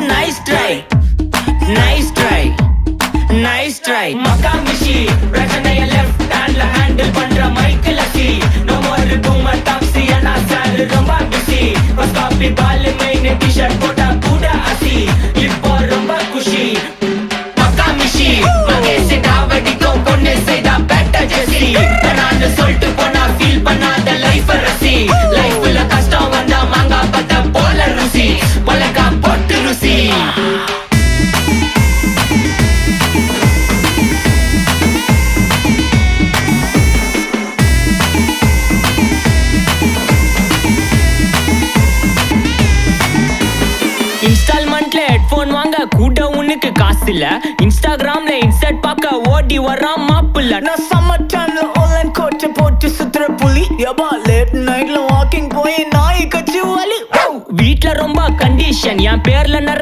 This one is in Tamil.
nice try, nice try, nice try. Makamishi பிரச்சனைய left handல handle பண்ற மைக்கேல் அசி. No more boomer taxi and asal ரொம்ப busy. First copy ball main t-shirt போட்டா கூட அசி. இப்போ ரொம்ப குஷி Makamishi மகேஷ் டாவடிக்கும் பொண்ணு செய்தா better ஜெசி. நான் சொல்லிட்டு போனா ஃபீல் பண்ணாத லைஃப் ரசி. லைஃப்ல கஷ்டம் வந்தா மாங்கா பத்த போல ருசி. மலக்கா போட்டு ருசி. இன்ஸ்டால்மெண்ட்ல ஹெட்போன் வாங்க கூட உனக்கு காசு இல்ல. இன்ஸ்டாகிராம்ல இன்ஸ்டன்ட் பார்க்க ஓடி வரான் மாப்பிள்ள. நான் சம்மர் டைம்ல ஆன்லைன் கோட் போட்டு சுத்துற புலி. யபா லேட் நைட்ல வாக்கிங் போய் நாய் கச்சி வலி. வீட்ல ரொம்ப கண்டிஷன் என் பேர்ல நிறைய